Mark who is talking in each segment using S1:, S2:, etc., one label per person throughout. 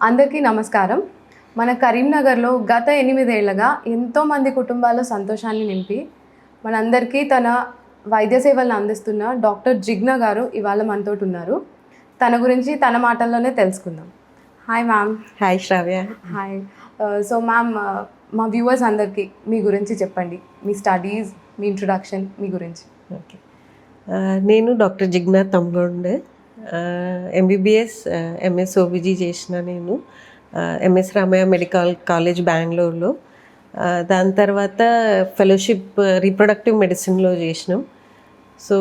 S1: అందరికీ నమస్కారం. మన కరీంనగర్లో గత 8 ఏళ్లుగా ఎంతోమంది కుటుంబాల్లో సంతోషాన్ని నింపి మనందరికీ తన వైద్య సేవలను అందిస్తున్న డాక్టర్ జిగ్నా గారు ఇవాళ మనతోటి ఉన్నారు. తన గురించి తన మాటల్లోనే తెలుసుకుందాం. Hi ma'am.
S2: హాయ్ శ్రావ్య.
S1: హాయ్. సో మ్యామ్, మా వ్యూవర్స్ అందరికీ మీ గురించి చెప్పండి. మీ స్టడీస్, మీ ఇంట్రొడక్షన్, మీ గురించి.
S2: ఓకే, నేను డాక్టర్ జిగ్నా తమ్గొండే. ఎంబీబీఎస్ ఎంఎస్ ఓబీజీ చేసిన నేను ఎంఎస్ రామయ్య మెడికల్ కాలేజ్ బెంగళూరులో. దాని తర్వాత ఫెలోషిప్ రీప్రొడక్టివ్ మెడిసిన్లో చేసినాం. సో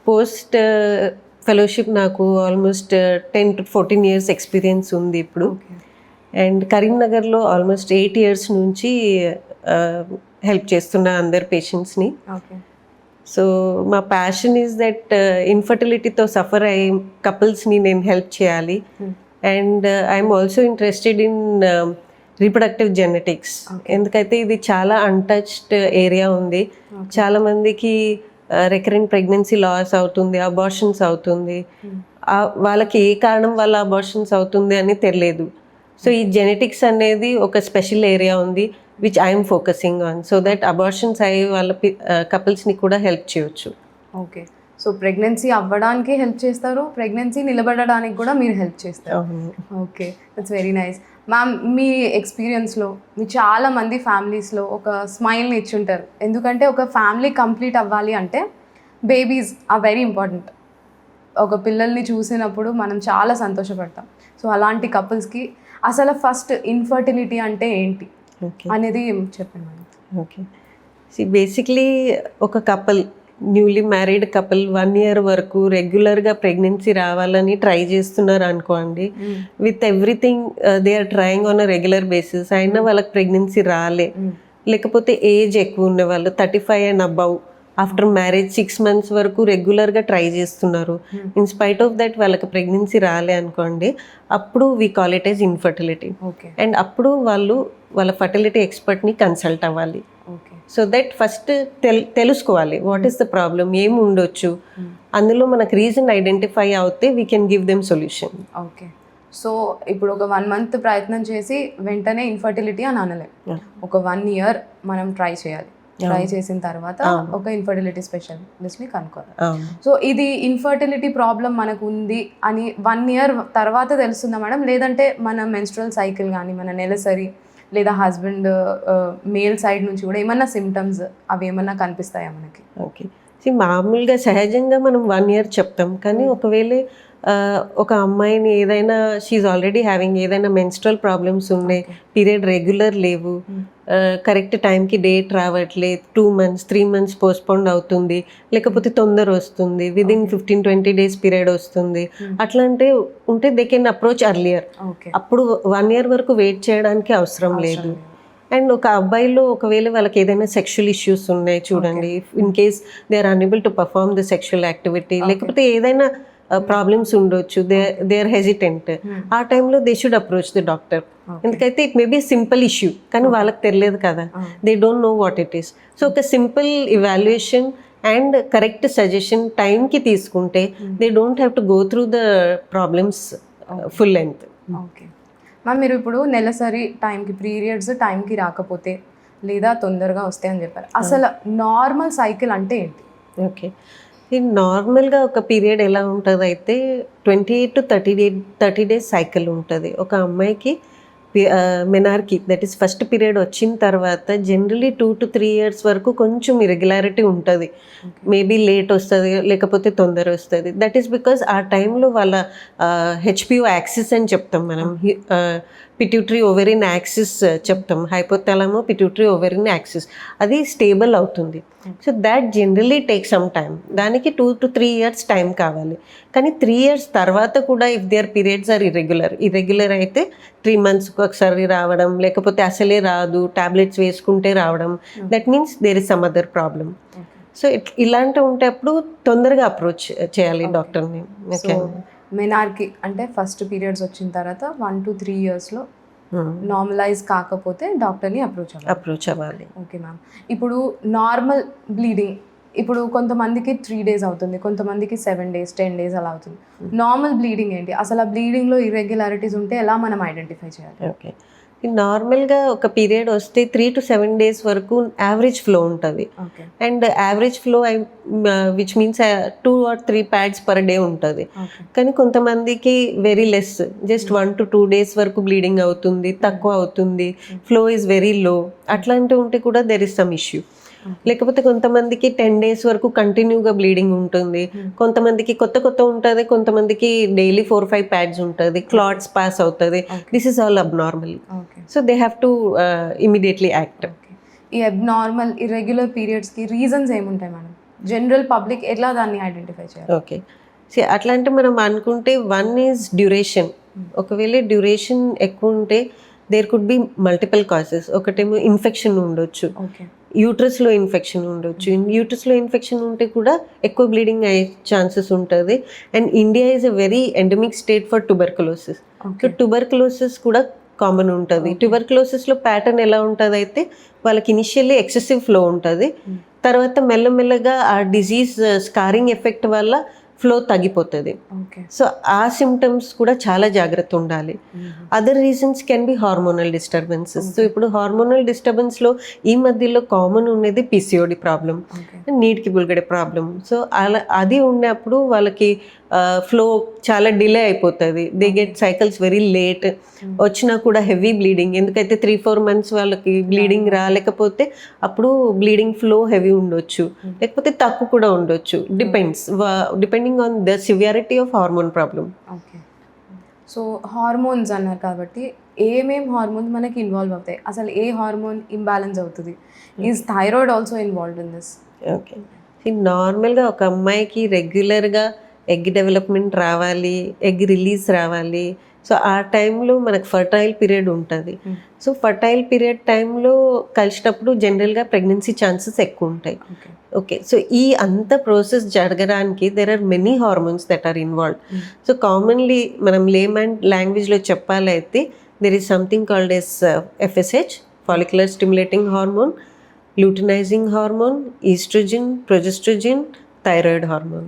S2: పోస్ట్ ఫెలోషిప్ నాకు ఆల్మోస్ట్ 10 to 14 years ఎక్స్పీరియన్స్ ఉంది ఇప్పుడు. అండ్ కరీంనగర్లో ఆల్మోస్ట్ 8 years నుంచి హెల్ప్ చేస్తున్నా అందరు పేషెంట్స్ని. సో మా ప్యాషన్ ఈజ్ దట్ ఇన్ఫర్టిలిటీతో సఫర్ అయ్యే కపుల్స్ని నేను హెల్ప్ చేయాలి. And I'm also interested in reproductive genetics. ఎందుకైతే ఇది చాలా అన్టచ్డ్ ఏరియా ఉంది. చాలామందికి రికరెంట్ ప్రెగ్నెన్సీ లాస్ అవుతుంది, అబార్షన్స్ అవుతుంది. వాళ్ళకి ఏ కారణం వల్ల అబార్షన్స్ అవుతుంది అని తెలియదు. సో ఈ జెనెటిక్స్ అనేది ఒక స్పెషల్ ఏరియా ఉంది which I'm focusing on, so that abortions అయ్యే వాళ్ళ కపుల్స్ని కూడా హెల్ప్ చేయొచ్చు.
S1: ఓకే, సో ప్రెగ్నెన్సీ అవ్వడానికి హెల్ప్ చేస్తారు, ప్రెగ్నెన్సీ నిలబడడానికి కూడా మీరు హెల్ప్ చేస్తారు. Okay, that's very nice. Ma'am, మీ ఎక్స్పీరియన్స్లో మీ చాలామంది ఫ్యామిలీస్లో ఒక స్మైల్ని ఇచ్చుంటారు. ఎందుకంటే ఒక ఫ్యామిలీ కంప్లీట్ అవ్వాలి అంటే బేబీస్ ఆర్ వెరీ ఇంపార్టెంట్. ఒక పిల్లల్ని చూసినప్పుడు మనం చాలా సంతోషపడతాం. సో అలాంటి కపుల్స్కి అసలు ఫస్ట్ ఇన్ఫర్టిలిటీ అంటే ఏంటి అనేది చెప్పండి మేడం.
S2: ఓకే, బేసిక్లీ ఒక couple, newly married couple 1 year వరకు రెగ్యులర్గా ప్రెగ్నెన్సీ రావాలని ట్రై చేస్తున్నారు అనుకోండి. With everything they are trying on a regular basis, అయినా వాళ్ళకి ప్రెగ్నెన్సీ రాలే. లేకపోతే ఏజ్ ఎక్కువ ఉన్న వాళ్ళు 35 and above after marriage 6 months వరకు రెగ్యులర్గా ట్రై చేస్తున్నారు. ఇన్ స్పైట్ ఆఫ్ దట్ వాళ్ళకి ప్రెగ్నెన్సీ రాలే అనుకోండి, అప్పుడు we call it as infertility. And అప్పుడు వాళ్ళు వాళ్ళ ఫర్టిలిటీ ఎక్స్పర్ట్ని కన్సల్ట్ అవ్వాలి. సో దట్ ఫస్ట్ తెలుసుకోవాలి వాట్ ఈస్ ద ప్రాబ్లమ్, ఏమి ఉండొచ్చు. అందులో మనకు రీజన్ ఐడెంటిఫై అవుతే we can give them solution.
S1: Okay, so ఇప్పుడు ఒక 1 month ప్రయత్నం చేసి వెంటనే ఇన్ఫర్టిలిటీ అని అనలేం. ఒక 1 year మనం ట్రై చేయాలి. ట్రై చేసిన తర్వాత ఒక ఇన్ఫర్టిలిటీ స్పెషలిస్ట్ని కనుక్కోవాలి. సో ఇది ఇన్ఫర్టిలిటీ ప్రాబ్లం మనకు ఉంది అని 1 year తర్వాత తెలుస్తుందా మేడం? లేదంటే మన మెన్స్ట్రువల్ సైకిల్ కానీ, మన నెలసరి లేదా హస్బెండ్ మేల్ సైడ్ నుంచి కూడా ఏమన్నా సిమ్టమ్స్ అవి ఏమన్నా కనిపిస్తాయా మనకి?
S2: ఓకే, మామూలుగా సహజంగా మనం 1 year చెప్తాం, కానీ ఒకవేళ ఒక అమ్మాయిని ఏదైనా షీఈ్ ఆల్రెడీ హ్యావింగ్ ఏదైనా మెన్స్ట్రల్ ప్రాబ్లమ్స్ ఉన్నాయి, పీరియడ్ రెగ్యులర్ లేవు, కరెక్ట్ టైంకి డేట్ రావట్లేదు, 2 months 3 months పోస్ట్పోండ్ అవుతుంది, లేకపోతే తొందర వస్తుంది, విదిన్ 15-20 days పీరియడ్ వస్తుంది, అట్లా ఉంటే దే కెన్ అప్రోచ్ అర్లియర్. అప్పుడు 1 year వరకు వెయిట్ చేయడానికి అవసరం లేదు. అండ్ ఒక అబ్బాయిలో ఒకవేళ వాళ్ళకి ఏదైనా సెక్షువల్ ఇష్యూస్ ఉన్నాయి చూడండి, in case they are unable to perform the sexual activity, లేకపోతే ఏదైనా ప్రాబ్లమ్స్ ఉండొచ్చు, దే ఆర్ హెజిటెంట్, ఆ టైంలో they should approach the doctor. ఎందుకైతే it may be simple issue, కానీ వాళ్ళకి తెలియదు కదా, they don't know what it is. So ఒక simple evaluation and correct suggestion టైంకి తీసుకుంటే they don't have to go through the problems full length.
S1: Okay ma'am, మీరు ఇప్పుడు నెలసరి టైంకి, పీరియడ్స్ టైంకి రాకపోతే లేదా తొందరగా వస్తాయని చెప్పారు. అసలు నార్మల్ సైకిల్ అంటే ఏంటి?
S2: ఓకే, నార్మల్గా ఒక పీరియడ్ ఎలా ఉంటుంది అయితే 28 to 30 days సైకిల్ ఉంటుంది. ఒక అమ్మాయికి మెనార్కి, దట్ ఈస్ ఫస్ట్ పీరియడ్ వచ్చిన తర్వాత జనరలీ 2 to 3 years వరకు కొంచెం ఇరెగ్యులారిటీ ఉంటుంది. మేబీ లేట్ వస్తుంది, లేకపోతే తొందర వస్తుంది. దట్ ఈస్ బికాజ్ ఆ టైంలో వాళ్ళ హెచ్పిఓ యాక్సిస్ అని చెప్తాం మనం, పిట్యూటరీ ఓవెరిన్ యాక్సిస్ చెప్తాం, హైపోథాలమో పిట్యూటరీ ఓవెరిన్ యాక్సిస్, అది స్టేబుల్ అవుతుంది. So that generally take some time. దానికి 2 to 3 years టైం కావాలి. కానీ 3 years తర్వాత కూడా if there periods are irregular అయితే 3 monthsకి ఒకసారి రావడం, లేకపోతే అసలే రాదు, టాబ్లెట్స్ వేసుకుంటే రావడం, that means there is some other problem. So ఇలాంటివి ఉంటే అప్పుడు తొందరగా అప్రోచ్ చేయాలి డాక్టర్ని.
S1: మెనార్కి అంటే ఫస్ట్ పీరియడ్స్ వచ్చిన తర్వాత 1 to 3 yearsలో నార్మలైజ్ కాకపోతే డాక్టర్ని అప్రోచ్ అవ్వాలి.
S2: అవ్వాలి.
S1: ఓకే మ్యామ్, ఇప్పుడు నార్మల్ బ్లీడింగ్ ఇప్పుడు కొంతమందికి 3 days అవుతుంది, కొంతమందికి 7 days 10 days అలా అవుతుంది. నార్మల్ బ్లీడింగ్ ఏంటి, అసలు ఆ బ్లీడింగ్లో ఇర్రెగ్యులారిటీస్ ఉంటే ఎలా మనం ఐడెంటిఫై చేయాలి?
S2: ఓకే, నార్మల్గా ఒక పీరియడ్ వస్తే 3 to 7 days వరకు యావరేజ్ ఫ్లో ఉంటుంది.
S1: Okay
S2: and average flow which means 2 or 3 pads per day ఉంటుంది.
S1: ఓకే
S2: కానీ కొంతమందికి very less, just 1 to 2 days వరకు బ్లీడింగ్ అవుతుంది, తక్కువ అవుతుంది, ఫ్లో ఈజ్ వెరీ లో, అట్లాంటివి ఉంటే కూడా దెర్ ఇస్ సమ్ ఇష్యూ. లేకపోతే కొంతమందికి 10 days వరకు కంటిన్యూగా బ్లీడింగ్ ఉంటుంది, కొంతమందికి కొత్త ఉంటుంది, కొంతమందికి డైలీ 4-5 pads ఉంటుంది, క్లాట్స్ పాస్ అవుతుంది. This is all abnormal.
S1: Okay
S2: so they have to immediately act.
S1: ఈ అబ్నార్మల్ ఇర్రెగ్యులర్ పీరియడ్స్కి రీజన్స్ ఏముంటాయి మేడం? జనరల్ పబ్లిక్ ఎలా దాన్ని ఐడెంటిఫై చేయాలి?
S2: ఓకే, సో అట్లా అంటే మనం అనుకుంటే వన్ ఈజ్ డ్యూరేషన్. ఒకవేళ డ్యూరేషన్ ఎక్కువ ఉంటే there could be multiple causes. ఒకటేమో ఇన్ఫెక్షన్ ఉండొచ్చు,
S1: ఓకే
S2: యూట్రస్లో ఇన్ఫెక్షన్ ఉండొచ్చు. యూట్రస్లో ఇన్ఫెక్షన్ ఉంటే కూడా ఎక్కువ బ్లీడింగ్ అయ్యే ఛాన్సెస్ ఉంటుంది. And India is a very endemic state for tuberculosis. So tuberculosis కూడా కామన్ ఉంటుంది. ట్యూబర్కులోసిస్లో ప్యాటర్న్ ఎలా ఉంటుంది అయితే వాళ్ళకి ఇనిషియల్లీ ఎక్సెసివ్ ఫ్లో ఉంటుంది, తర్వాత మెల్లమెల్లగా ఆ డిజీజ్ స్కారింగ్ ఎఫెక్ట్ వల్ల ఫ్లో తగ్గిపోతుంది.
S1: ఓకే
S2: సో ఆ సిమ్టమ్స్ కూడా చాలా జాగ్రత్త ఉండాలి. Other reasons can be hormonal disturbances. So ఇప్పుడు హార్మోనల్ డిస్టర్బెన్స్లో ఈ మధ్యలో కామన్ ఉన్నది పిసిఓడి ప్రాబ్లం, నీటికి బుల్గడే ప్రాబ్లం. సో అలా అది ఉన్నప్పుడు వాళ్ళకి ఫ్లో చాలా డిలే అయిపోతుంది. They get cycles very late. వచ్చినా కూడా హెవీ బ్లీడింగ్, ఎందుకైతే 3-4 months వాళ్ళకి బ్లీడింగ్ రాలేకపోతే అప్పుడు బ్లీడింగ్ ఫ్లో హెవీ ఉండొచ్చు, లేకపోతే తక్కువ కూడా ఉండొచ్చు. Depending on the severity of hormone problem.
S1: Okay so hormones అన్నారు కాబట్టి ఏమేం హార్మోన్స్ మనకి ఇన్వాల్వ్ అవుతాయి, అసలు ఏ హార్మోన్ ఇంబ్యాలెన్స్ అవుతుంది? Is thyroid also involved in this?
S2: Okay, నార్మల్గా ఒక అమ్మాయికి రెగ్యులర్గా ఎగ్ డెవలప్మెంట్ రావాలి, ఎగ్ రిలీజ్ రావాలి. సో ఆ టైంలో మనకు ఫర్టైల్ పీరియడ్ ఉంటుంది. సో ఫర్టైల్ పీరియడ్ టైంలో కలిసినప్పుడు జనరల్గా ప్రెగ్నెన్సీ ఛాన్సెస్ ఎక్కువ ఉంటాయి. ఓకే, సో ఈ అంత ప్రాసెస్ జరగడానికి there are many hormones that are involved. So commonly మనం లేమన్ లాంగ్వేజ్లో చెప్పాలైతే there is something called S FSH, follicular stimulating hormone, luteinising hormone, oestrogen, progestogen, thyroid hormone.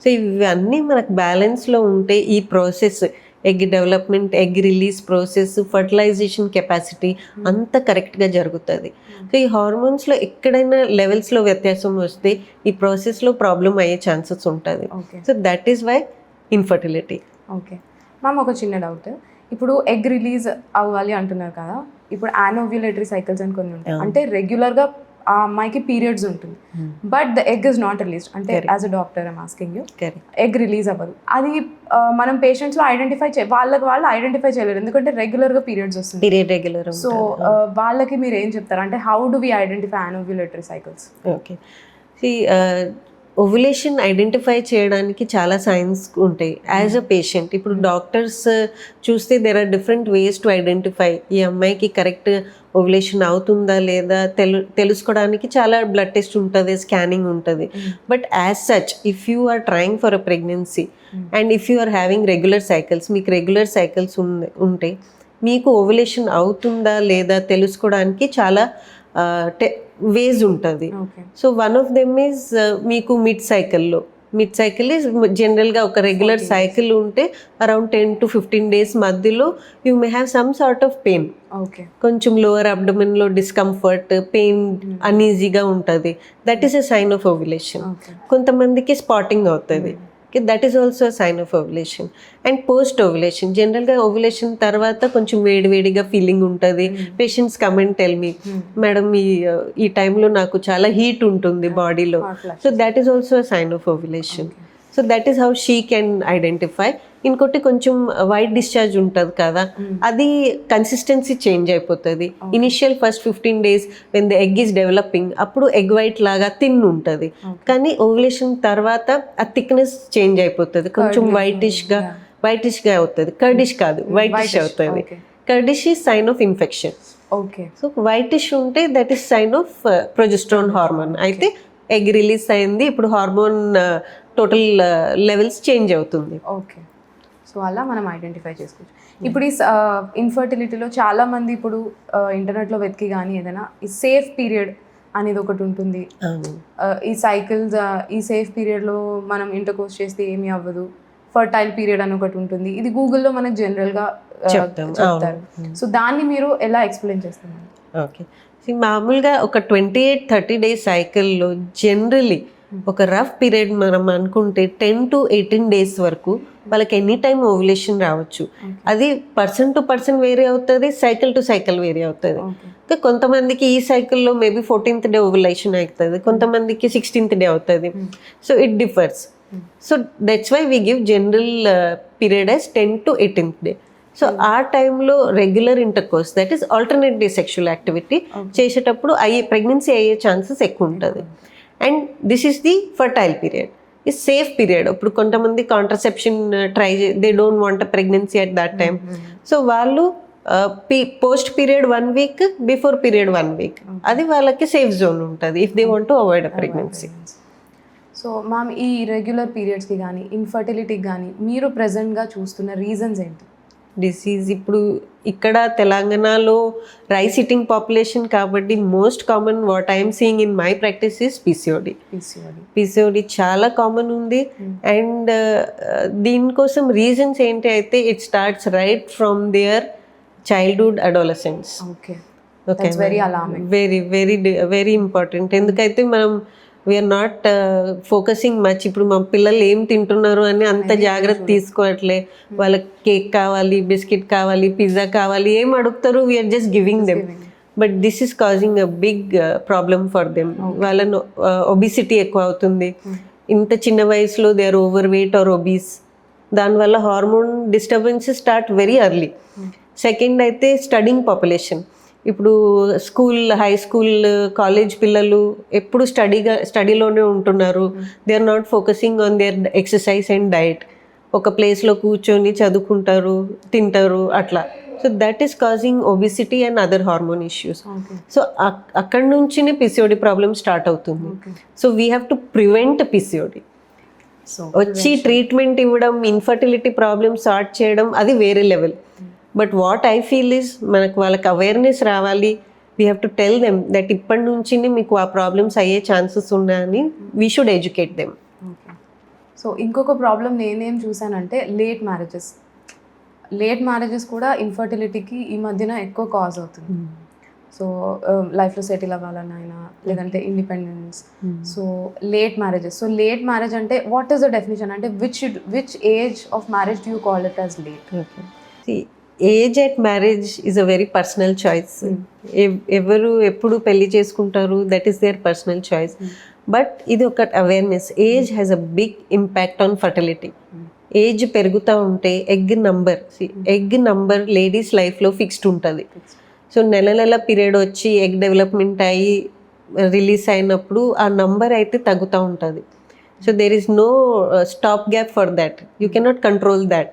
S2: So ఇవన్నీ మనకు బ్యాలెన్స్లో ఉంటే ఈ process, egg development, egg release process, fertilisation capacity అంతా కరెక్ట్గా జరుగుతుంది. సో ఈ హార్మోన్స్లో ఎక్కడైనా లెవెల్స్లో వ్యత్యాసం వస్తే ఈ ప్రాసెస్లో ప్రాబ్లం అయ్యే ఛాన్సెస్ ఉంటుంది. So that is why infertility.
S1: Okay ma'am, ఒక చిన్న డౌట్. ఇప్పుడు ఎగ్ రిలీజ్ అవ్వాలి అంటున్నారు కదా, ఇప్పుడు యానోవ్యులేటరీ సైకిల్స్ అని కొన్ని ఉంటాయి, అంటే రెగ్యులర్గా ఆ అమ్మాయికి పీరియడ్స్ ఉంటుంది, but the egg is not released. అంటే as a doctor I'm asking you, egg release అవ్వదు. అది మనం పేషెంట్స్లో ఐడెంటిఫై వాళ్ళు ఐడెంటిఫై చేయలేరు, ఎందుకంటే రెగ్యులర్గా పీరియడ్స్ వస్తుంది.
S2: Period regular.
S1: సో వాళ్ళకి మీరు ఏం చెప్తారు, అంటే how do we identify anovulatory cycles?
S2: Okay, ovulation identify చేయడానికి చాలా సైన్స్ ఉంటాయి యాజ్ అ పేషెంట్. ఇప్పుడు డాక్టర్స్ చూస్తే there are different ways to identify ఈ అమ్మాయికి కరెక్ట్ ఓవ్యులేషన్ అవుతుందా లేదా తెలుసుకోవడానికి చాలా బ్లడ్ టెస్ట్ ఉంటుంది, స్కానింగ్ ఉంటుంది. But as such if you are trying for a pregnancy and if you are having regular cycles, మీకు రెగ్యులర్ సైకిల్స్ ఉంటే మీకు ఓవ్యులేషన్ అవుతుందా లేదా తెలుసుకోవడానికి చాలా వేస్ ఉంటుంది. So one of them is మీకు మిడ్ సైకిల్ ఈజ్ జనరల్గా ఒక రెగ్యులర్ సైకిల్ ఉంటే అరౌండ్ 10 to 15 days మధ్యలో you may have some sort of pain, కొంచెం లోవర్ అబ్డమెన్లో డిస్కంఫర్ట్, పెయిన్, అన్ఈజీగా ఉంటుంది. That is a sign of ovulation. కొంతమందికి స్పాటింగ్ అవుతుంది, that is also sign of ovulation. And post ovulation, జనరల్గా ovulation తర్వాత కొంచెం వేడివేడిగా ఫీలింగ్ ఉంటుంది. Patients come and tell me, madam ఈ టైంలో నాకు చాలా హీట్ ఉంటుంది బాడీలో. So that is also sign of ovulation. So that is how she can identify. ఇంకోటి కొంచెం వైట్ డిశ్చార్జ్ ఉంటుంది కదా, అది కన్సిస్టెన్సీ చేంజ్ అయిపోతుంది. Initial first 15 days when the egg is developing అప్పుడు ఎగ్ వైట్ లాగా థిన్ ఉంటుంది, కానీ ఓవ్యులేషన్ తర్వాత ఆ థిక్నెస్ చేంజ్ అయిపోతుంది, కొంచెం వైటిష్గా అవుతుంది. కర్డిష్ కాదు, వైటిష్ అవుతుంది. Curdish is sign of infection.
S1: Okay,
S2: so whitish ఉంటే that is sign of progesterone hormone. అయితే ఎగ్ రిలీజ్ అయింది, ఇప్పుడు హార్మోన్ టోటల్ లెవెల్స్ చేంజ్ అవుతుంది.
S1: ఓకే, సో అలా మనం ఐడెంటిఫై చేసుకోవచ్చు. ఇప్పుడు ఈ ఇన్ఫర్టిలిటీలో చాలామంది ఇప్పుడు ఇంటర్నెట్లో వెతికి కానీ ఏదైనా ఈ సేఫ్ పీరియడ్ అనేది ఒకటి ఉంటుంది.
S2: అవును.
S1: ఈ సైకిల్స్ ఈ సేఫ్ పీరియడ్లో మనం ఇంటర్ కోర్స్ చేస్తే ఏమీ అవ్వదు. ఫర్టైల్ పీరియడ్ అని ఒకటి ఉంటుంది. ఇది గూగుల్లో మనకు జనరల్గా చెప్తారు. సో దాన్ని మీరు ఎలా ఎక్స్ప్లెయిన్ చేస్తున్నారు?
S2: ఓకే, మామూలుగా ఒక 28-30 డేస్ సైకిల్లో జనరలీ ఒక రఫ్ పీరియడ్ మనం అనుకుంటే 10 to 18 డేస్ వరకు వాళ్ళకి ఎనీ టైం ఓవ్యులేషన్ రావచ్చు. అది పర్సన్ టు పర్సన్ వేరే అవుతుంది, సైకిల్ టు సైకిల్ వేరే అవుతుంది. కొంతమందికి ఈ సైకిల్లో మేబీ 14th డే ఓవ్యులేషన్ అవుతుంది, కొంతమందికి 16th డే అవుతుంది. So it differs. So that's why we give general period as 10 to 18th day. So ఆ టైంలో regular intercourse, that is alternate day sexual activity చేసేటప్పుడు ప్రెగ్నెన్సీ అయ్యే chances ఎక్కువ ఉంటుంది. And this is the fertile period, ఈ safe period. ఇప్పుడు కొంతమంది contraception try they don't want a pregnancy at that time. So వాళ్ళు post period 1 week, before period 1 week, అది వాళ్ళకి సేఫ్ జోన్ ఉంటుంది if they want to avoid a pregnancy.
S1: So ma'am, ఈ regular పీరియడ్స్కి కానీ ఇన్ఫర్టిలిటీకి కానీ మీరు ప్రెజెంట్గా చూస్తున్న రీజన్స్ ఏంటి?
S2: డిసీజ్ ఇప్పుడు ఇక్కడ తెలంగాణలో రైస్ ఈటింగ్ పాపులేషన్ కాబట్టి most common what I'm seeing in my practice is PCOD చాలా కామన్ ఉంది. అండ్ దీనికోసం రీజన్స్ ఏంటి అయితే it starts right from their childhood adolescence.
S1: Okay,
S2: very very very important. ఎందుకైతే మనం వీఆర్ నాట్ ఫోకసింగ్ మచ్. ఇప్పుడు మా పిల్లలు ఏం తింటున్నారు అని అంత జాగ్రత్త తీసుకోవట్లే. వాళ్ళకి కేక్ కావాలి, బిస్కెట్ కావాలి, పిజ్జా కావాలి, ఏం అడుగుతారు, we're just giving them. But this is causing a big problem for them. వాళ్ళను ఒబిసిటీ ఎక్కువ అవుతుంది. ఇంత చిన్న వయసులో they are over weight or obese. దానివల్ల hormone disturbances start very early. Second అయితే స్టడింగ్ పాపులేషన్. ఇప్పుడు స్కూల్, హై స్కూల్, కాలేజ్ పిల్లలు ఎప్పుడు స్టడీలోనే ఉంటున్నారు. They are not focusing on their exercise and diet. ఒక ప్లేస్లో కూర్చొని చదువుకుంటారు, తింటారు అట్లా. So that is causing obesity and other hormone issues. So అక్కడి నుంచినే పిసిఓడి ప్రాబ్లమ్ స్టార్ట్ అవుతుంది. So we have to prevent PCOD. వచ్చి ట్రీట్మెంట్ ఇవ్వడం, ఇన్ఫర్టిలిటీ ప్రాబ్లమ్ సార్ట్ చేయడం అది వేరే level. But what I feel is మనకు వాళ్ళకి అవేర్నెస్ రావాలి. We have to tell them that ఇప్పటి నుంచి మీకు ఆ ప్రాబ్లమ్స్ అయ్యే ఛాన్సెస్ ఉన్నాయని we should educate them.
S1: So ఇంకొక ప్రాబ్లం నేనేం చూసానంటే లేట్ మ్యారేజెస్ కూడా ఇన్ఫర్టిలిటీకి ఈ మధ్యన ఎక్కువ కాజ్ అవుతుంది. సో లైఫ్లో సెటిల్ అవ్వాలనైనా లేదంటే ఇండిపెండెన్స్. సో లేట్ మ్యారేజ్ అంటే వాట్ ఈస్ ద డెఫినేషన్? అంటే which age of marriage do you call it as late?
S2: Age at marriage is a very personal choice. ఎవరు ఎప్పుడు పెళ్లి చేసుకుంటారు, that is their personal choice. But ఇది ఒక awareness. Age has a big impact on fertility. Age పెరుగుతూ ఉంటే egg number ladies లైఫ్లో fixed ఉంటుంది. సో నెల పీరియడ్ వచ్చి ఎగ్ డెవలప్మెంట్ అయ్యి రిలీజ్ అయినప్పుడు ఆ నంబర్ అయితే తగ్గుతూ ఉంటుంది. So there is no stop gap for that. You cannot control that.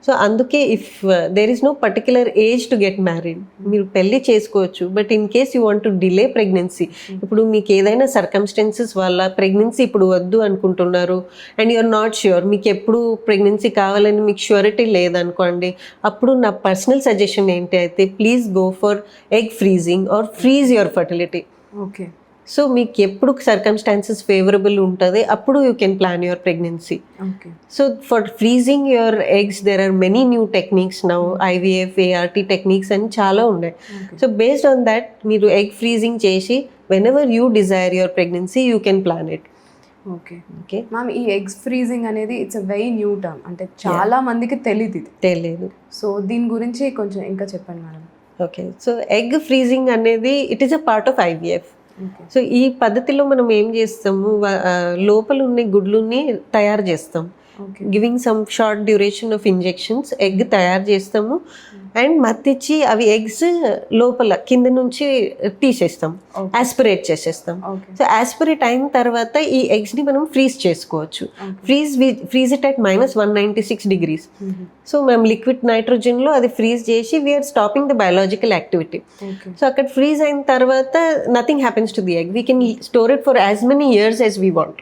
S2: So అందుకే if there is no particular age to get married, మీరు పెళ్ళి చేసుకోవచ్చు. But in case you want to delay pregnancy, ఇప్పుడు మీకు ఏదైనా సర్కమ్స్టెన్సెస్ వల్ల pregnancy ఇప్పుడు వద్దు అనుకుంటున్నారు అండ్ యూఆర్ నాట్ ష్యూర్, మీకు ఎప్పుడు ప్రెగ్నెన్సీ కావాలని మీకు ష్యూరిటీ లేదనుకోండి, అప్పుడు నా పర్సనల్ సజెషన్ ఏంటి అయితే please go for egg freezing or freeze your fertility.
S1: Okay.
S2: So మీకు ఎప్పుడు సర్కమ్స్టాన్సెస్ ఫేవరబుల్ ఉంటుంది అప్పుడు you can plan your pregnancy. So for freezing your eggs there are many new techniques now. IVF, ART techniques అని చాలా ఉన్నాయి. So based on that మీరు egg freezing చేసి whenever you desire your pregnancy you can plan it.
S1: Okay ma'am, ఈ eggs freezing అనేది it's a very new term, అంటే చాలా మందికి తెలియదు. సో దీని గురించి కొంచెం ఇంకా చెప్పండి madam.
S2: Okay, so egg freezing అనేది it is a part of IVF. So ఈ పద్ధతిలో మనం ఏం చేస్తాము, లోపల ఉన్న గుడ్లుని తయారు చేస్తాం. Giving some short duration of injections egg తయారు చేస్తాము అండ్ మత్తిచ్చి అవి ఎగ్స్ లోపల కింద నుంచి తీసేస్తాం, ఆస్పిరేట్ చేసేస్తాం. సో ఆస్పిరేట్ అయిన తర్వాత ఈ ఎగ్స్ని మనం ఫ్రీజ్ చేసుకోవచ్చు. Freeze it at -196 degrees. So మనం లిక్విడ్ నైట్రోజన్లో అది ఫ్రీజ్ చేసి we're stopping the biological activity. So అక్కడ ఫ్రీజ్ అయిన తర్వాత nothing happens to the egg. We can store it for as many years as we want.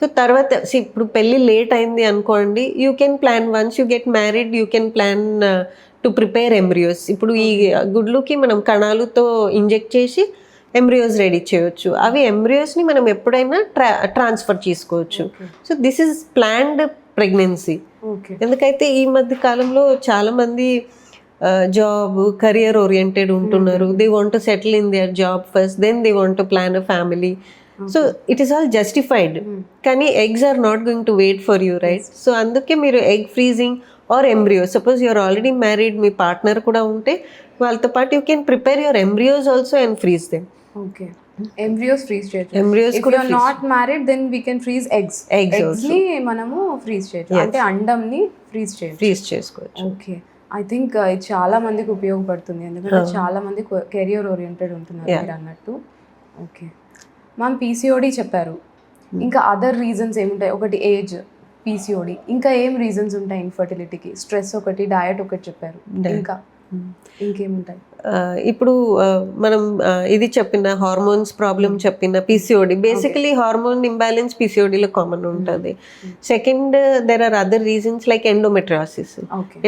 S2: So తర్వాత ఇప్పుడు పెళ్ళి లేట్ అయింది అనుకోండి, you can plan once you get married you can plan to prepare embryos. ఇప్పుడు ఈ గుడ్లుకి మనం కణాలతో ఇంజెక్ట్ చేసి ఎంబ్రియోస్ రెడీ చేయొచ్చు. అవి ఎంబ్రియోస్ని మనం ఎప్పుడైనా ట్రాన్స్ఫర్ చేసుకోవచ్చు. So this is planned pregnancy.
S1: Okay.
S2: ఎందుకైతే ఈ మధ్య కాలంలో చాలామంది జాబ్ కెరియర్ ఓరియంటెడ్ ఉంటున్నారు. They want to settle in their job first, then they want to plan a family. So it is all justified. కానీ eggs are not going to wait for you, right? So అందుకే మీరు egg freezing or embryo, suppose you're already married, మీ partner కూడా ఉంటే వాళ్ళతో పాటు you can prepare your embryos also and freeze them.
S1: Okay. Embryos freeze చేయొచ్చు.
S2: Embryos
S1: if you are not married then we can freeze eggs ని మనము freeze చేయొచ్చు, అంటే అండంని ఫ్రీజ్
S2: చేసుకోవచ్చు.
S1: ఓకే. ఐ థింక్ ఇది చాలా మందికి ఉపయోగపడుతుంది, ఎందుకంటే చాలా మంది కెరియర్ ఓరియంటెడ్ ఉంటున్నారు మీరు అన్నట్టు. ఓకే మ్యామ్, పీసీఓడి చెప్పారు, ఇంకా అదర్ రీజన్స్ ఏముంటాయి? ఒకటి ఏజ్, పీసీఓడి, ఇంకా ఏం రీజన్స్ ఉంటాయి ఇన్ఫర్టిలిటీకి? స్ట్రెస్ ఒకటి, డయట్ ఒకటి చెప్పారు, ఇంకా ఇంకేముంటాయి?
S2: ఇప్పుడు మనం ఇది చెప్పిన హార్మోన్స్ ప్రాబ్లం చెప్పిన పీసీఓడి, బేసికలీ హార్మోన్ ఇంబ్యాలెన్స్ పీసీఓడిలో కామన్ ఉంటుంది. Second, there are other reasons like endometriosis.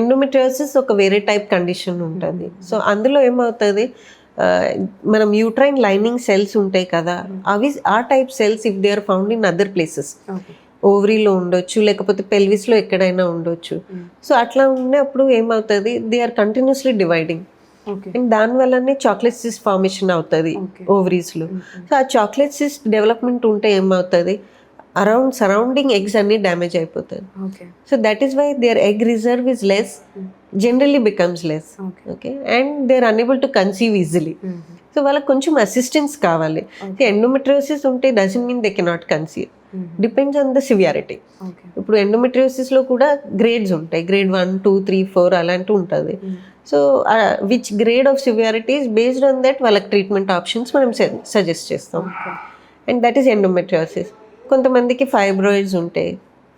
S2: Endometriosis ఒక వేరే టైప్ కండిషన్ ఉంటుంది. సో అందులో ఏమవుతుంది, మనం యూట్రైన్ లైనింగ్ సెల్స్ ఉంటాయి కదా, అవి ఆ type cells if they are found in other places, ఓవరీలో ఉండొచ్చు, లేకపోతే పెల్విస్లో ఎక్కడైనా ఉండొచ్చు. సో అట్లా ఉన్నప్పుడు ఏమవుతుంది, they are continuously dividing. And దానివల్లనే చాక్లెట్ సిస్ట్ ఫార్మేషన్ అవుతుంది ఓవరీస్లో. సో ఆ చాక్లెట్ సిస్ట్ డెవలప్మెంట్ ఉంటే ఏమవుతుంది, సరౌండింగ్ ఎగ్స్ అన్ని డ్యామేజ్ అయిపోతుంది. So that is why their egg reserve is less, generally becomes less. Okay. And they are unable to conceive easily. So వాళ్ళకి కొంచెం assistance కావాలి. ఎండోమెట్రియోసిస్ ఉంటే doesn't mean they cannot conceive, depends on the severity. ఇప్పుడు ఎండోమెట్రియోసిస్లో కూడా grades ఉంటాయి, grade 1, 2, 3, 4 అలాంటివి ఉంటుంది. So which grade of severity is based on that వాళ్ళకి ట్రీట్మెంట్ ఆప్షన్స్ మనం సజెస్ట్ చేస్తాం. And that is endometriosis. కొంతమందికి ఫైబ్రాయిడ్స్ ఉంటాయి,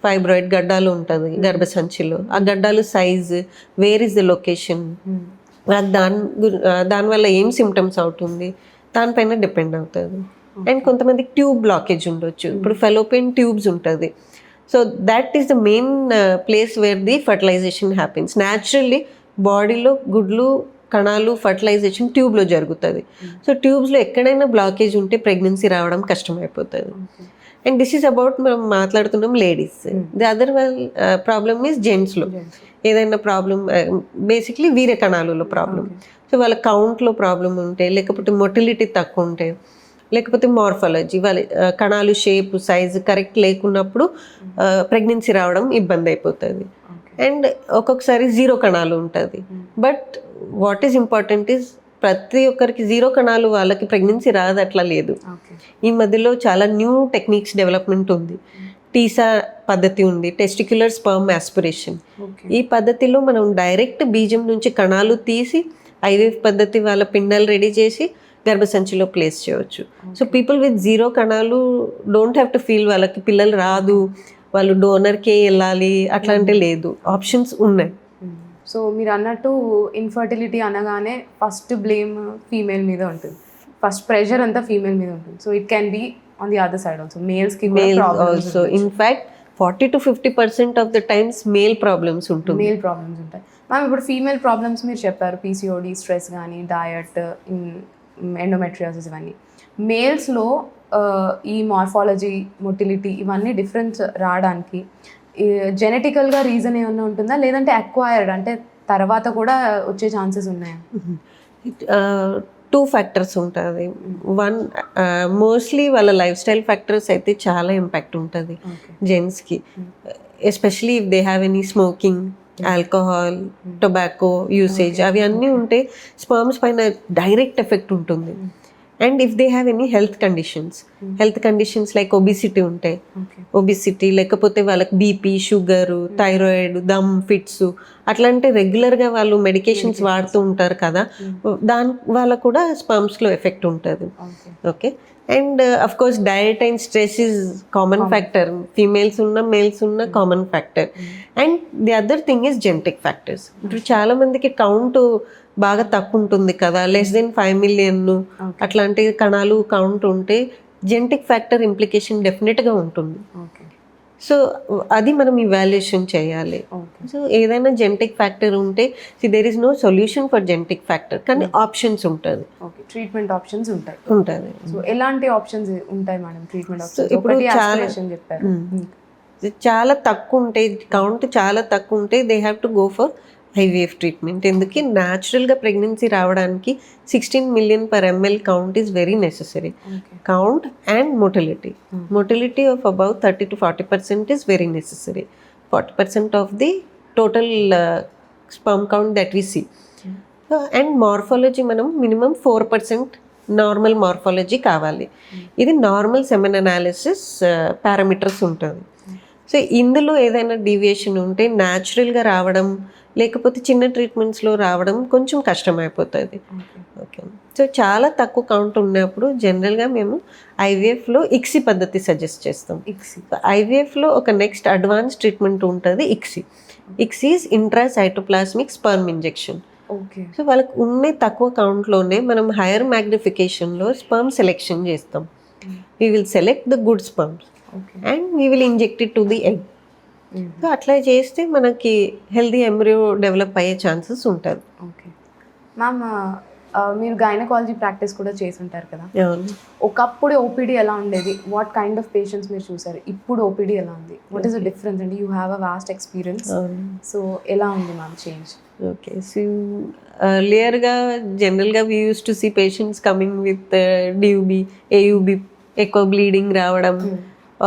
S2: ఫైబ్రాయిడ్ గడ్డాలు ఉంటుంది గర్భసంచిలో. ఆ గడ్డాలు size, where is the location, దానివల్ల ఏం సిమ్టమ్స్ అవుతుంది, దానిపైన డిపెండ్ అవుతుంది. అండ్ కొంతమందికి ట్యూబ్ బ్లాకేజ్ ఉండొచ్చు. ఇప్పుడు ఫెలోపియన్ ట్యూబ్స్ ఉంటుంది. So that is the main place where the fertilization happens. Naturally బాడీలో గుడ్లు కణాలు ఫర్టిలైజేషన్ ట్యూబ్లో జరుగుతుంది. సో ట్యూబ్స్లో ఎక్కడైనా బ్లాకేజ్ ఉంటే ప్రెగ్నెన్సీ రావడం కష్టమైపోతుంది. అండ్ దిస్ ఈస్ అబౌట్ మనం మాట్లాడుతున్నాం ladies. The other problem is జెంట్స్లో ఏదైనా ప్రాబ్లం, బేసిక్లీ వీర్య కణాలలో ప్రాబ్లం. సో వాళ్ళ కౌంట్లో ప్రాబ్లం ఉంటే, లేకపోతే మొటిలిటీ తక్కువ ఉంటే, లేకపోతే మార్ఫాలజీ వాళ్ళ కణాలు షేప్ సైజు కరెక్ట్ లేకున్నప్పుడు ప్రెగ్నెన్సీ రావడం ఇబ్బంది అయిపోతుంది. అండ్ ఒక్కొక్కసారి జీరో కణాలు ఉంటుంది. But what is important is ప్రతి ఒక్కరికి జీరో కణాలు వాళ్ళకి ప్రెగ్నెన్సీ రాదు అట్లా లేదు. ఈ మధ్యలో చాలా న్యూ టెక్నిక్స్ డెవలప్మెంట్ ఉంది. టీసా పద్ధతి ఉంది, టెస్టిక్యులర్ స్పర్మ్ ఆస్పిరేషన్. ఈ పద్ధతిలో మనం డైరెక్ట్ బీజం నుంచి కణాలు తీసి ఐవీఎఫ్ పద్ధతి వాళ్ళ పిండాలు రెడీ చేసి గర్భసంచిలో ప్లేస్ చేయవచ్చు. సో పీపుల్ విత్ జీరో కణాలు డోంట్ హ్యావ్ టు ఫీల్ వాళ్ళకి పిల్లలు రాదు, వాళ్ళు డోనర్కే వెళ్ళాలి అట్లాంటి లేదు, ఆప్షన్స్ ఉన్నాయి.
S1: సో మీరు అన్నట్టు ఇన్ఫర్టిలిటీ అనగానే ఫస్ట్ బ్లేమ్ ఫీమేల్ మీద ఉంటుంది, ఫస్ట్ ప్రెషర్ అంతా ఫీమేల్ మీద ఉంటుంది. So it can be on the other side also, మేల్స్కి
S2: also. In fact 40 to 50% of the times male problems ఉంటాయి.
S1: మ్యామ్ ఇప్పుడు ఫీమేల్ ప్రాబ్లమ్స్ మీరు చెప్పారు, పీసీఓడి, స్ట్రెస్ కానీ, డయట్, ఎండోమెట్రియోసిస్, ఇవన్నీ. మేల్స్లో ఈ మార్ఫాలజీ, మొటిలిటీ, ఇవన్నీ డిఫరెన్స్ రావడానికి జెనెటికల్గా రీజన్ ఏమన్నా ఉంటుందా, లేదంటే అక్వైర్డ్ అంటే తర్వాత కూడా వచ్చే ఛాన్సెస్ ఉన్నాయా?
S2: 2 ఫ్యాక్టర్స్ ఉంటుంది. 1 మోస్ట్లీ వాళ్ళ లైఫ్ స్టైల్ ఫ్యాక్టర్స్ అయితే చాలా ఇంపాక్ట్ ఉంటుంది జెంట్స్కి, especially if they have any smoking, alcohol, tobacco usage, అవి అన్నీ ఉంటే స్పర్మ్స్ పైన డైరెక్ట్ ఎఫెక్ట్ ఉంటుంది. And if they have any health conditions like obesity ఉంటాయి, ఒబిసిటీ లేకపోతే వాళ్ళకి బీపీ, షుగరు, థైరాయిడ్, దమ్, ఫిట్స్ అట్లాంటి రెగ్యులర్గా వాళ్ళు మెడికేషన్స్ వాడుతూ ఉంటారు కదా, దాని వల్ల కూడా స్పర్మ్స్లో ఎఫెక్ట్ ఉంటుంది. Okay. And of course diet and stress is common factor, females ఉన్న మేల్స్ ఉన్న common factor. And the other thing is genetic factors. ఇప్పుడు చాలా మందికి కౌంట్ బాగా తక్కువ ఉంటుంది కదా, less than 5 million అట్లాంటి కణాలు కౌంట్ ఉంటే జెనెటిక్ ఫ్యాక్టర్ ఇంప్లికేషన్ డెఫినెట్గా ఉంటుంది. సో అది మనం ఇవాల్యుయేషన్ చేయాలి. సో ఏదైనా జెనెటిక్ ఫ్యాక్టర్ ఉంటే there is no solution for genetic factor, కానీ ఆప్షన్స్ ఉంటుంది.
S1: ఓకే, ట్రీట్మెంట్ ఆప్షన్స్ ఉంటాయి.
S2: ఉంటుంది.
S1: సో ఎలాంటి ఆప్షన్స్ ఉంటాయి మేడం ట్రీట్మెంట్ ఆప్షన్స్?
S2: ఇప్పుడు
S1: ఒకటి
S2: చాలా-
S1: aspiration చెప్పారు.
S2: చాలా తక్కువ ఉంటే, కౌంట్ చాలా తక్కువ ఉంటే they have to go for IVF treatment. ఎందుకు? న్యాచురల్గా ప్రెగ్నెన్సీ రావడానికి 16 million per ml count is very necessary.
S1: Okay.
S2: Count and motility. Motility of about 30 to 40% is very necessary. 40% of the total sperm count that we see. And morphology మనం minimum 4% normal morphology కావాలి. ఇది normal semen analysis parameters ఉంటుంది. So ఇందులో ఏదైనా deviation ఉంటే న్యాచురల్గా రావడం, లేకపోతే చిన్న ట్రీట్మెంట్స్లో రావడం కొంచెం కష్టమైపోతుంది. ఓకే, సో చాలా తక్కువ కౌంట్ ఉన్నప్పుడు జనరల్గా మేము ఐవీఎఫ్లో ఇక్సీ పద్ధతి సజెస్ట్ చేస్తాం. ఐవీఎఫ్లో ఒక నెక్స్ట్ అడ్వాన్స్ ట్రీట్మెంట్ ఉంటుంది ICSI. ICSI is intracytoplasmic sperm injection.
S1: Okay.
S2: So వాళ్ళకి ఉన్న తక్కువ కౌంట్లోనే మనం హైయర్ మ్యాగ్నిఫికేషన్లో స్పర్మ్ సెలెక్షన్ చేస్తాం. We will select the good sperms and we will inject it to the egg. So అట్లా చేస్తే మనకి హెల్దీ ఎంబ్రియో డెవలప్ అయ్యే ఛాన్సెస్ ఉంటుంది.
S1: ఓకే మ్యామ్, మీరు గైనకాలజీ ప్రాక్టీస్ కూడా చేసి ఉంటారు కదా.
S2: అవును.
S1: ఒకప్పుడు ఓపీడీ ఎలా ఉండేది? వాట్ కైండ్ ఆఫ్ పేషెంట్స్ మీరు చూసారు? ఇప్పుడు ఓపీడీ ఎలా ఉంది? What is the difference? అంటే you have a vast experience. So ఎలా ఉంది మ్యామ్ చేంజ్?
S2: ఓకే, సో ఎర్లియర్గా జనరల్గా we use to see patients coming with DUB, AUB, ఎక్కువ బ్లీడింగ్ రావడం,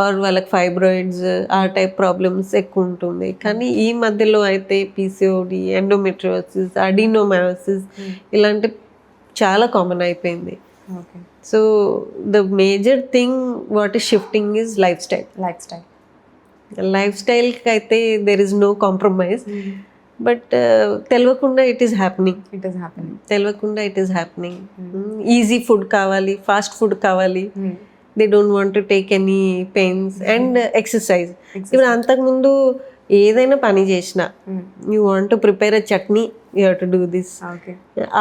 S2: ఆర్ వాళ్ళకి ఫైబ్రాయిడ్స్ ఆ టైప్ ప్రాబ్లమ్స్ ఎక్కువ ఉంటుంది. కానీ ఈ మధ్యలో అయితే పీసీఓడి, ఎండోమెట్రియోసిస్, అడినోమయోసిస్ ఇలాంటి చాలా కామన్ అయిపోయింది.
S1: Okay.
S2: So the major thing what is shifting is life style. Life స్టైల్కి అయితే there is no compromise. But తెలియకుండా ఇట్ ఈస్ హ్యాపెనింగ్. తెలియకుండా it is happening. Easy food కావాలి, ఫాస్ట్ ఫుడ్ కావాలి. They don't want to take any pains and exercise. ఇప్పుడు అంతకుముందు ఏదైనా పని చేసినా you want to prepare a chutney, you have to do this.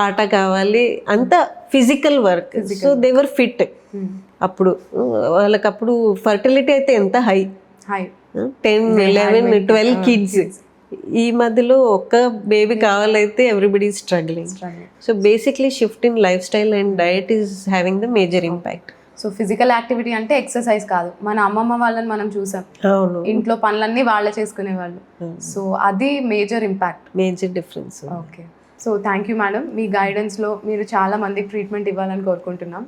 S2: ఆట కావాలి, అంతా physical work. So they were fit. అప్పుడు వాళ్ళకప్పుడు ఫర్టిలిటీ అయితే ఎంత హై, 10, 11, 12 కిడ్స్. ఈ మధ్యలో ఒక్క బేబీ కావాలైతే everybody is struggling. So basically shift in life style and diet is having the major impact.
S1: So physical activity అంటే ఎక్సర్సైజ్ కాదు. మన అమ్మమ్మ వాళ్ళని మనం చూసాం,
S2: అవును,
S1: ఇంట్లో పనులన్నీ వాళ్ళే చేసుకునేవాళ్ళు. సో అది major impact,
S2: major difference.
S1: Okay. So thank you madam. మీ గైడెన్స్లో మీరు చాలా మందికి ట్రీట్మెంట్ ఇవ్వాలని కోరుకుంటున్నాం.